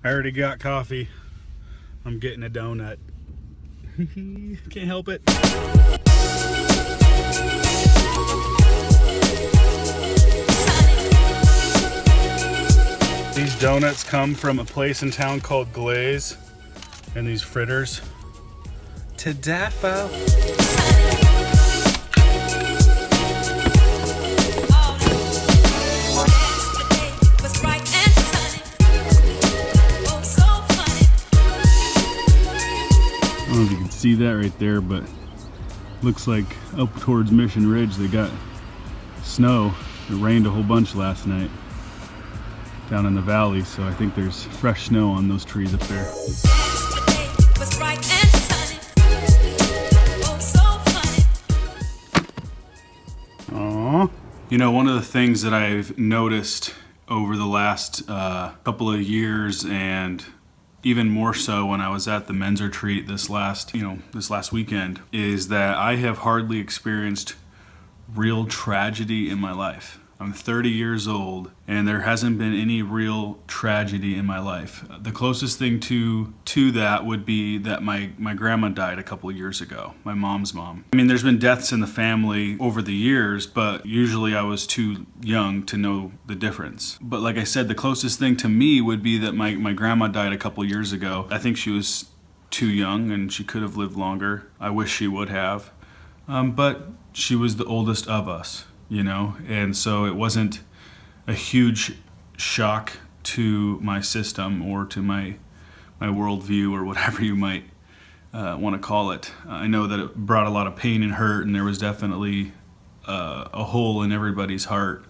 I already got coffee. I'm getting a donut. Can't help it. These donuts come from a place in town called Glaze, and these fritters. Tadafo. I don't know if you can see that right there, but looks like up towards Mission Ridge they got snow. It rained a whole bunch last night down in the valley, so I think there's fresh snow on those trees up there. Aww. You know, one of the things that I've noticed over the last couple of years, and even more so when I was at the men's retreat this last weekend, is that I have hardly experienced real tragedy in my life. I'm 30 years old and there hasn't been any real tragedy in my life. The closest thing to that would be that my grandma died a couple of years ago, my mom's mom. I mean, there's been deaths in the family over the years, but usually I was too young to know the difference. But like I said, the closest thing to me would be that my grandma died a couple of years ago. I think she was too young and she could have lived longer. I wish she would have. But she was the oldest of us, you know, and so it wasn't a huge shock to my system or to my worldview or whatever you might want to call it. I know that it brought a lot of pain and hurt, and there was definitely a hole in everybody's heart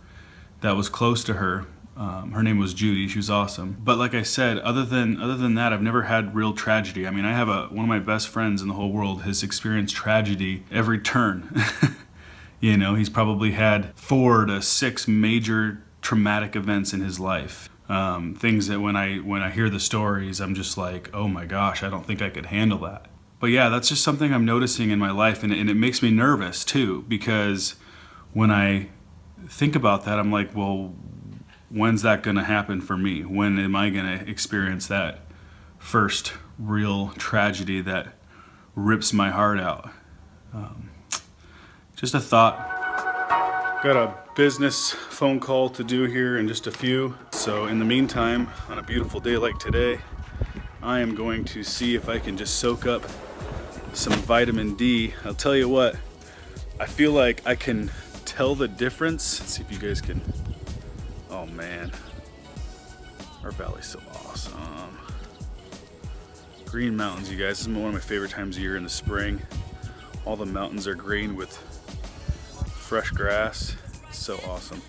that was close to her. Her name was Judy. She was awesome. But like I said, other than that, I've never had real tragedy. I mean, I have one of my best friends in the whole world has experienced tragedy every turn. You know, he's probably had 4 to 6 major traumatic events in his life. Things that when I hear the stories, I'm just like, oh my gosh, I don't think I could handle that. But yeah, that's just something I'm noticing in my life, and it makes me nervous too, because when I think about that, I'm like, well, when's that gonna happen for me? When am I gonna experience that first real tragedy that rips my heart out? Just a thought. Got a business phone call to do here in just a few. So in the meantime, on a beautiful day like today, I am going to see if I can just soak up some vitamin D. I'll tell you what, I feel like I can tell the difference. Let's see if you guys can. Oh man, our valley's so awesome. Green mountains, you guys. This is one of my favorite times of year in the spring. All the mountains are green with fresh grass. It's so awesome.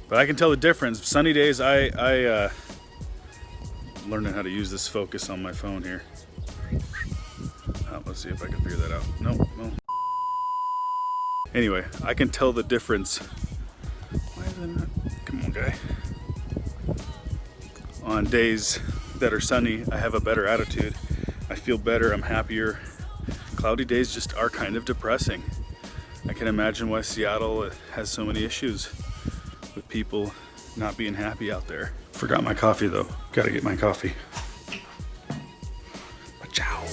But I can tell the difference. Sunny days, I learning how to use this focus on my phone here. Let's see if I can figure that out. No. Anyway, I can tell the difference. Why is it not? Come on, guy. On days that are sunny, I have a better attitude. I feel better, I'm happier. Cloudy days just are kind of depressing. I can imagine why Seattle has so many issues with people not being happy out there. Forgot my coffee though. Gotta get my coffee. Ciao.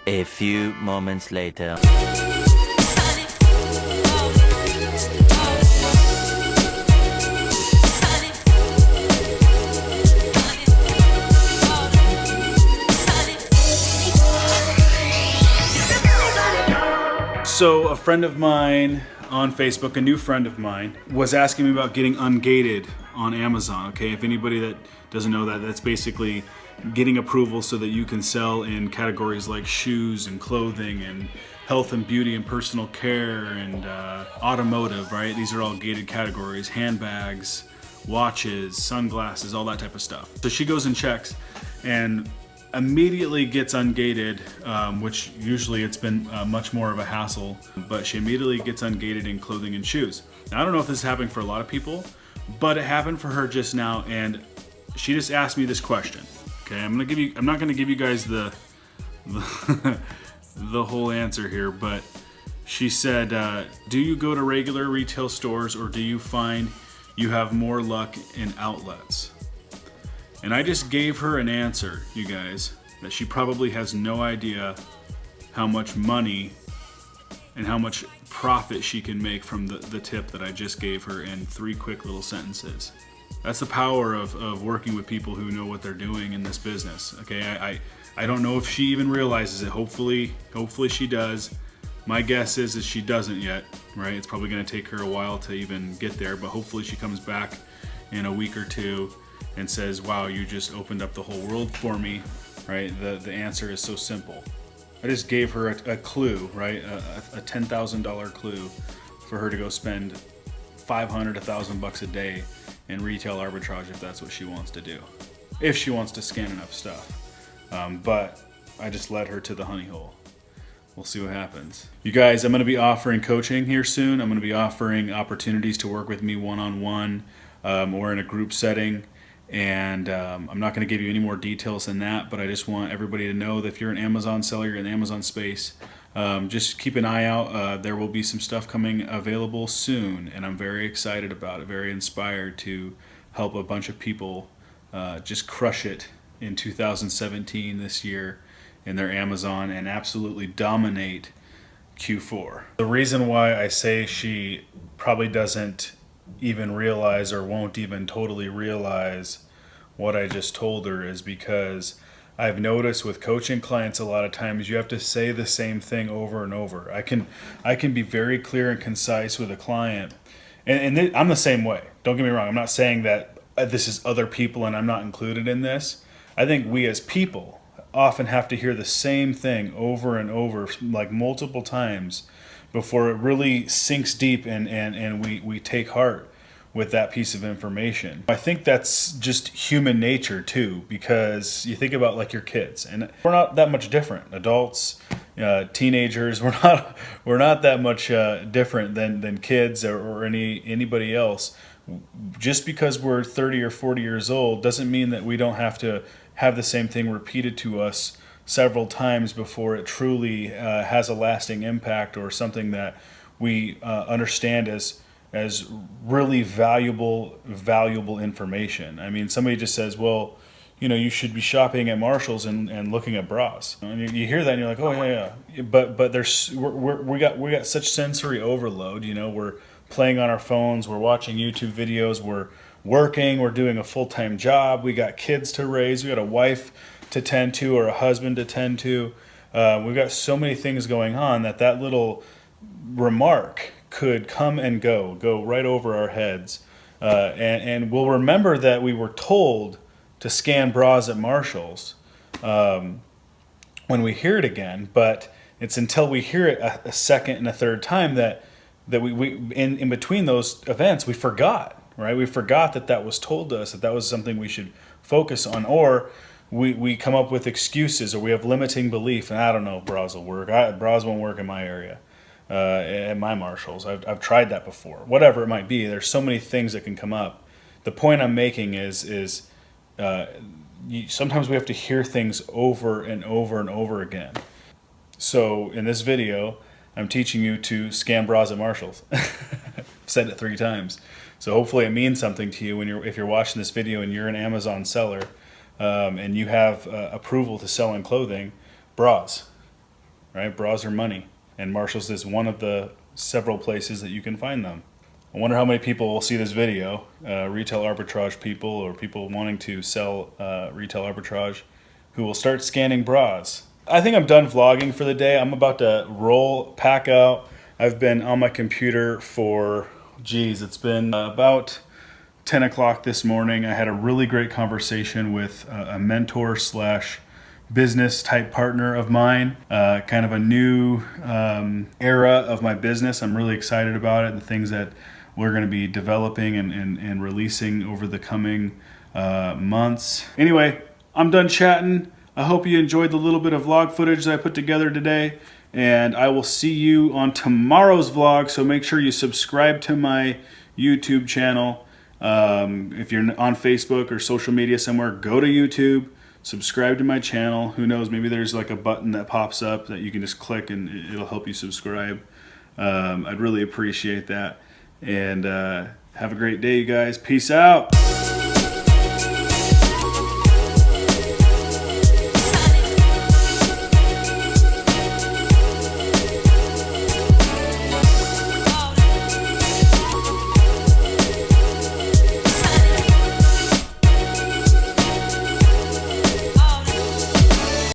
A few moments later. So a friend of mine on Facebook, a new friend of mine, was asking me about getting ungated on Amazon. Okay, if anybody that doesn't know that, that's basically getting approval so that you can sell in categories like shoes and clothing and health and beauty and personal care and automotive, right? These are all gated categories, handbags, watches, sunglasses, all that type of stuff. So she goes and checks and immediately gets ungated, which usually it's been much more of a hassle, but she immediately gets ungated in clothing and shoes. Now, I don't know if this is happening for a lot of people, but it happened for her just now, and she just asked me this question. Okay, I'm not gonna give you guys the the whole answer here, but She said, do you go to regular retail stores or do you find you have more luck in outlets? And I just gave her an answer, you guys, that she probably has no idea how much money and how much profit she can make from the tip that I just gave her in 3 quick little sentences. That's the power of working with people who know what they're doing in this business. Okay, I don't know if she even realizes it. Hopefully she does. My guess is she doesn't yet, right? It's probably gonna take her a while to even get there, but hopefully she comes back in a week or two and says, wow, you just opened up the whole world for me, right? The answer is so simple. I just gave her a clue, right? A $10,000 clue for her to go spend $500 to $1,000 a day in retail arbitrage if that's what she wants to do. If she wants to scan enough stuff. But I just led her to the honey hole. We'll see what happens. You guys, I'm going to be offering coaching here soon. I'm going to be offering opportunities to work with me one-on-one or in a group setting. And I'm not going to give you any more details than that, but I just want everybody to know that if you're an Amazon seller, you're in the Amazon space, just keep an eye out. There will be some stuff coming available soon, and I'm very excited about it, very inspired to help a bunch of people just crush it in 2017 this year in their Amazon and absolutely dominate Q4. The reason why I say she probably doesn't even realize or won't even totally realize what I just told her is because I've noticed with coaching clients a lot of times you have to say the same thing over and over. I can be very clear and concise with a client, and I'm the same way. Don't get me wrong. I'm not saying that this is other people and I'm not included in this. I think we as people often have to hear the same thing over and over, like multiple times, before it really sinks deep and we take heart with that piece of information. I think that's just human nature too, because you think about like your kids, and we're not that much different. Adults, teenagers, we're not that much different than kids or anybody else. Just because we're 30 or 40 years old doesn't mean that we don't have to have the same thing repeated to us several times before it truly has a lasting impact or something that we understand as really valuable information. I mean, somebody just says, well, you should be shopping at Marshall's and looking at bras. And you hear that and you're like, oh yeah. But we got such sensory overload. We're playing on our phones, we're watching YouTube videos, we're working, we're doing a full-time job, we got kids to raise, we got a wife to tend to or a husband to tend to. We've got so many things going on that little remark could come and go right over our heads. And we'll remember that we were told to scan bras at Marshall's when we hear it again, but it's until we hear it a second and a third time that we in between those events, we forgot, right? We forgot that was told to us, that was something we should focus on, or we come up with excuses, or we have limiting belief, and I don't know if bras will work. Bras won't work in my area, at my Marshalls. I've tried that before. Whatever it might be, there's so many things that can come up. The point I'm making is sometimes we have to hear things over and over and over again. So in this video, I'm teaching you to scan bras at Marshall's. I've said it 3 times. So hopefully it means something to you if you're watching this video and you're an Amazon seller and you have approval to sell in clothing, bras, right? Bras are money, and Marshall's is one of the several places that you can find them. I wonder how many people will see this video, retail arbitrage people or people wanting to sell retail arbitrage, who will start scanning bras. I think I'm done vlogging for the day. I'm about to pack out. I've been on my computer for, it's been about 10 o'clock this morning. I had a really great conversation with a mentor / business type partner of mine, kind of a new era of my business. I'm really excited about it, and the things that we're going to be developing and releasing over the coming months. Anyway, I'm done chatting. I hope you enjoyed the little bit of vlog footage that I put together today, and I will see you on tomorrow's vlog, so make sure you subscribe to my YouTube channel. If you're on Facebook or social media somewhere, go to YouTube, subscribe to my channel. Who knows, maybe there's like a button that pops up that you can just click and it'll help you subscribe. I'd really appreciate that. And have a great day, you guys. Peace out.